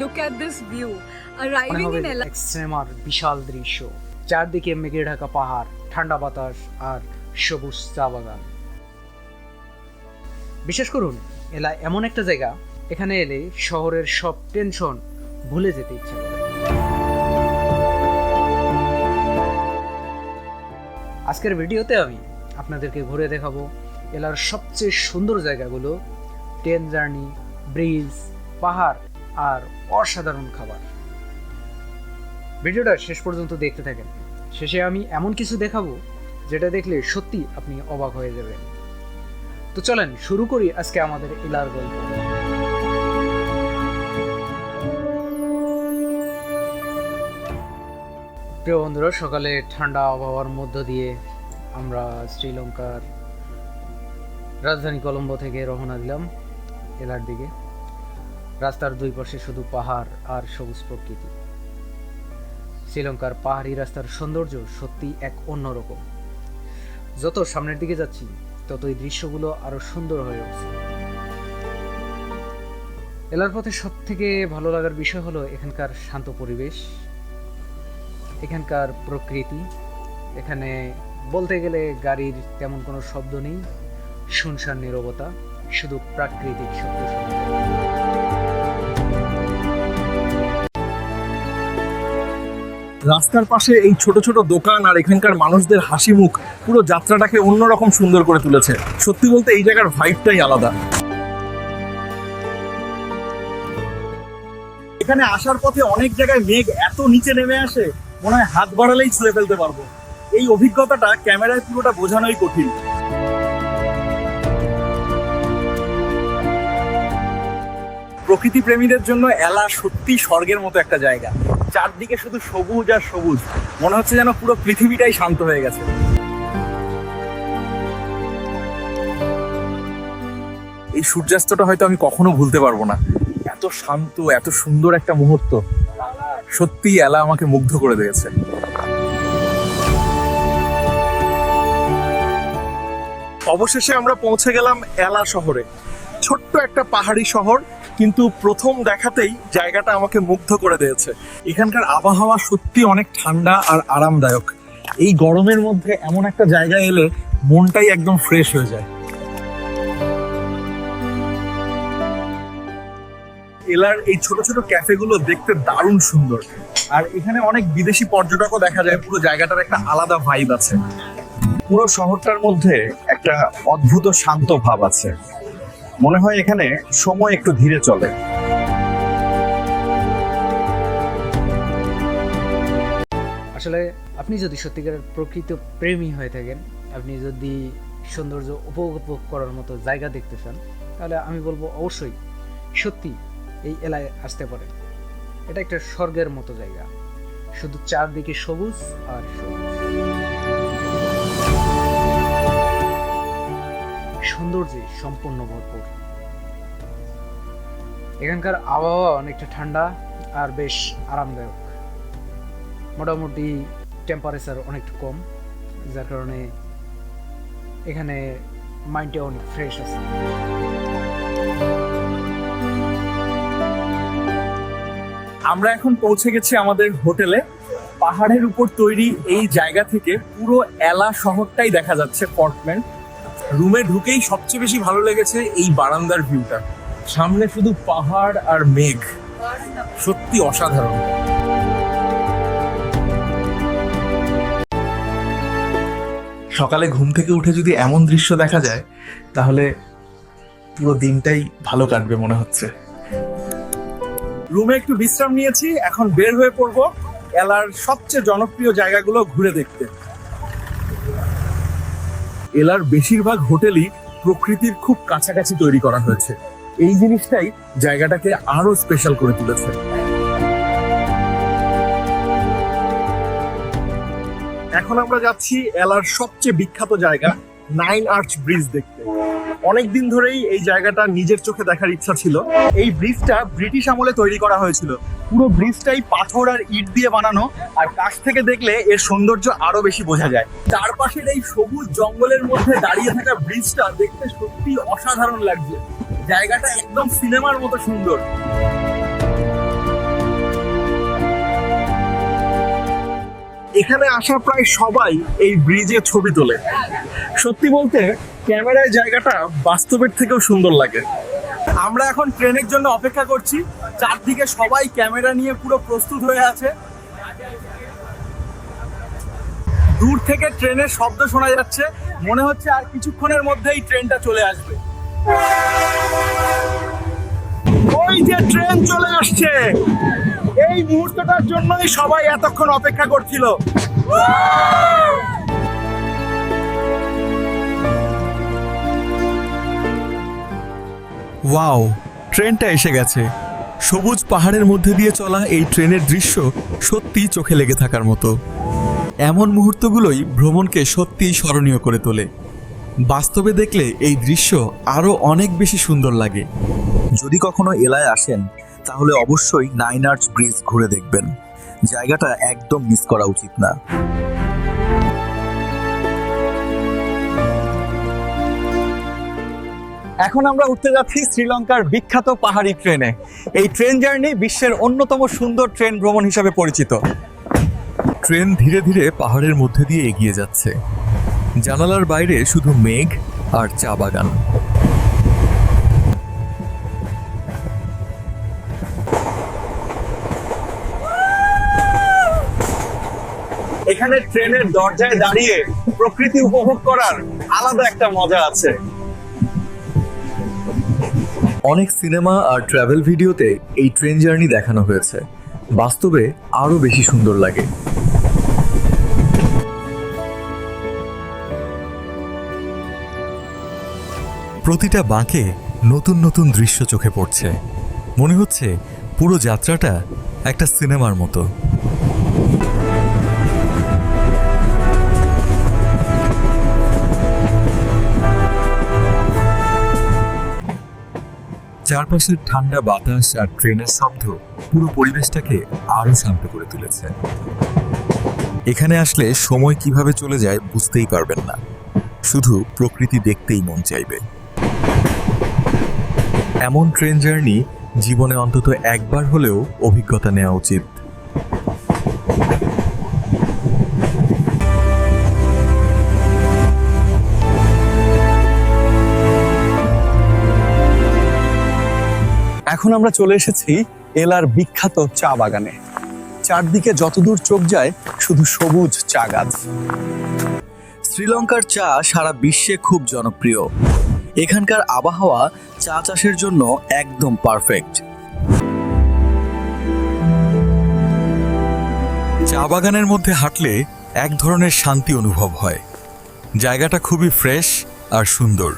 look at this view. Arriving in LA. এক্সট্রিমার বিশাল দৃশ্য, চারদিকে মেঘে ঢাকা পাহাড়, ঠান্ডা বাতাস আর সবুজ চা বাগান। বিশ্বাস করুন, এলা এমন একটা জায়গা, এখানে এলে শহরের সব টেনশন ভুলে যেতে ইচ্ছে করে। আজকের ভিডিওতে আমি আপনাদেরকে ঘুরে দেখাবো এলার সবচেয়ে সুন্দর জায়গাগুলো, ট্রেন জার্নি, ব্রিজ, পাহাড় আর অসাধারণ খাবার। ভিডিওটা শেষ পর্যন্ত দেখতে থাকেন। শেষে আমি এমন কিছু দেখাবো যেটা দেখলে সত্যি আপনি অবাক হয়ে যাবেন। তো চলেন শুরু করি আজকে আমাদের এলার গল্প। প্রিয় বন্ধুরা, সকালে ঠান্ডা আবহাওয়ার মধ্য দিয়ে আমরা শ্রীলঙ্কার রাজধানী কলম্বো থেকে রওনা দিলাম এলার দিকে। রাস্তার দুই পাশে শুধু পাহাড় আর সবুজ প্রকৃতি। শ্রীলঙ্কার পাহাড়ি রাস্তার সৌন্দর্য সত্যি এক অন্যরকম। যত সামনের দিকে যাচ্ছি ততই দৃশ্যগুলো আরো সুন্দর হয়ে উঠছে। এলার পথে সব থেকে ভালো লাগার বিষয় হলো এখানকার শান্ত পরিবেশ, এখানকার প্রকৃতি। এখানে বলতে গেলে গাড়ির তেমন কোনো শব্দ নেই, শুনশান নীরবতা, শুধু প্রাকৃতিক শব্দ শোনা যায়। রাস্তার পাশে এই ছোট ছোট দোকান আর এখানকার মানুষদের হাসি মুখ পুরো যাত্রাটাকে অন্যরকম সুন্দর করে তুলেছে। সত্যি বলতে এই জায়গার ভাইবটাই আলাদা। এখানে আসার পথে অনেক জায়গায় মেঘ এত নিচে নেমে আসে, মনে হয় হাত বাড়ালেই ছুঁয়ে ফেলতে পারবো। এই অভিজ্ঞতাটা ক্যামেরায় পুরোটা বোঝানোই কঠিন। প্রকৃতি প্রেমীদের জন্য এলা সত্যি স্বর্গের মতো একটা জায়গা। চারদিকে শুধু সবুজ আর সবুজ, মনে হচ্ছে যেন পুরো পৃথিবীটাই শান্ত হয়ে গেছে। এই সূর্যাস্তটা হয়তো আমি কখনো ভুলতে পারবো না। এত শান্ত, এত সুন্দর একটা মুহূর্ত, সত্যি এলা আমাকে মুগ্ধ করে দিয়েছে। অবশেষে আমরা পৌঁছে গেলাম এলা শহরে। ছোট্ট একটা পাহাড়ি শহর, কিন্তু প্রথম দেখাতেই জায়গাটা আমাকে মুগ্ধ করে দিয়েছে। এখানকার আবহাওয়া সত্যি অনেক ঠান্ডা আর আরামদায়ক। এই গরমের মধ্যে এমন একটা জায়গায় এলে মনটাই একদম ফ্রেশ হয়ে যায়। এলার এই ছোট ছোট ক্যাফেগুলো দেখতে দারুণ সুন্দর, আর এখানে অনেক বিদেশি পর্যটকও দেখা যায়। পুরো জায়গাটার একটা আলাদা ভাইব আছে। পুরো শহরটার মধ্যে একটা অদ্ভুত শান্ত ভাব আছে। মনে হয় এখানে সময় একটু ধীরে চলে। আসলে আপনি যদি সত্যিকারের প্রকৃত প্রেমী হয়ে থাকেন, আপনি যদি সৌন্দর্য উপভোগ করার মতো জায়গা দেখতে চান, তাহলে আমি বলবো অবশ্যই সত্যি এই এলাকায় আসতে পারেন। এটা একটা স্বর্গের মতো জায়গা, শুধু চারদিকে সবুজ আর সবুজ। সৌন্দর্যে সম্পূর্ণ ভরপুর। এখানকার আবহাওয়া অনেকটা ঠান্ডা আর বেশ আরামদায়ক। মোটামুটি টেম্পারেচার অনেকটা কম, যার কারণে এখানে মাইন্ডটা অনেক ফ্রেশ আছে। আমরা এখন পৌঁছে গেছি আমাদের হোটেলে। পাহাড়ের উপর তৈরি এই জায়গা থেকে পুরো এলা শহরটাই দেখা যাচ্ছে পর্টল্যান্ড। রুমে ঢুকেই সবচেয়ে বেশি ভালো লেগেছে এই বারান্দার ভিউটা। সামনে শুধু পাহাড় আর মেঘ, সত্যি অসাধারণ। সকালে ঘুম থেকে উঠে যদি এমন দৃশ্য দেখা যায়, তাহলে পুরো দিনটাই ভালো কাটবে মনে হচ্ছে। রুমে একটু বিশ্রাম নিয়েছি, এখন বের হয়ে পড়বো এলার সবচেয়ে জনপ্রিয় জায়গাগুলো ঘুরে দেখতে। এলার বেশিরভাগ হোটেলই প্রকৃতির খুব কাছাকাছি তৈরি করা হয়েছে। এই জিনিসটাই জায়গাটাকে আরো স্পেশাল করে তুলেছে। এখন আমরা যাচ্ছি এলার সবচেয়ে বিখ্যাত জায়গা নাইন আর্চ ব্রিজ দেখতে। অনেকদিন ধরেই এই জায়গাটা নিজের চোখে দেখার ইচ্ছা ছিল। এই ব্রিজটা ব্রিটিশ আমলে তৈরি করা হয়েছিল। পুরো ব্রিজটাই পাথর আর ইট দিয়ে বানানো, আর কাছ থেকে দেখলে এর সৌন্দর্য আরো বেশি বোঝা যায়। চারপাশের এই সবুজ জঙ্গলের মধ্যে দাঁড়িয়ে থাকা ব্রিজটা দেখতে সত্যি অসাধারণ লাগছে। জায়গাটা একদম সিনেমার মতো সুন্দর। এখানে আসা প্রায় সবাই এই ব্রিজে ছবি তোলে। সত্যি বলতে ক্যামেরায় জায়গাটা বাস্তবের থেকেও সুন্দর লাগে। আমরা এখন ট্রেনের জন্য অপেক্ষা করছি। চারদিকে সবাই ক্যামেরা নিয়ে পুরো প্রস্তুত হয়ে আছে। দূর থেকে ট্রেনের শব্দ শোনা যাচ্ছে, মনে হচ্ছে আর কিছুক্ষণের মধ্যেই ট্রেনটা চলে আসবে। ওই যে ট্রেন চলে আসছে, এই মুহূর্তটার জন্যই সবাই এতক্ষণ অপেক্ষা করছিল। ওয়াও, ট্রেনটা এসে গেছে। সবুজ পাহাড়ের মধ্যে দিয়ে চলা এই ট্রেনের দৃশ্য সত্যিই চোখে লেগে থাকার মতো। এমন মুহূর্তগুলোই ভ্রমণকে সত্যিই স্মরণীয় করে তোলে। বাস্তবে দেখলে এই দৃশ্য আরও অনেক বেশি সুন্দর লাগে। যদি কখনো এলায় আসেন তাহলে অবশ্যই 9 আর্চ ব্রিজ ঘুরে দেখবেন। জায়গাটা একদম মিস করা উচিত না। এখন আমরা উঠতে যাচ্ছি শ্রীলঙ্কার বিখ্যাত পাহাড়ি ট্রেনে। এই ট্রেন জার্নি বিশ্বের অন্যতম সুন্দর ট্রেন ভ্রমণ হিসেবে পরিচিত। ট্রেন ধীরে ধীরে পাহাড়ের মধ্যে দিয়ে এগিয়ে যাচ্ছে। জানালার বাইরে শুধু মেঘ আর চা বাগান। এখানে ট্রেনের দরজায় দাঁড়িয়ে প্রকৃতি উপভোগ করার আলাদা একটা মজা আছে। অনেক সিনেমা আর ট্রাভেল ভিডিওতে এই ট্রেন জার্নি দেখানো হয়েছে, বাস্তবে আরো বেশি সুন্দর লাগে। প্রতিটা বাঁকে নতুন নতুন দৃশ্য চোখে পড়ছে। মনে হচ্ছে পুরো যাত্রাটা একটা সিনেমার মতো। চারপাশের ঠান্ডা বাতাস আর ট্রেনের শব্দ পুরো পরিবেশটাকে আরো শান্ত করে তুলেছে। এখানে আসলে সময় কিভাবে চলে যায় বুঝতেই পারবেন না, শুধু প্রকৃতি দেখতেই মন চাইবে। এমন ট্রেন জার্নি জীবনে অন্তত একবার হলেও অভিজ্ঞতা নেওয়া উচিত। এখন আমরা চলে এসেছি এলার বিখ্যাত চা বাগানে। চারদিকে যতদূর চোখ যায় শুধু সবুজ চা গাছ। শ্রীলঙ্কার চা সারা বিশ্বে খুব জনপ্রিয়। এখানকার আবহাওয়া চা চাষের জন্য একদম পারফেক্ট। চা বাগানের মধ্যে হাঁটলে এক ধরনের শান্তি অনুভব হয়। জায়গাটা খুবই ফ্রেশ আর সুন্দর।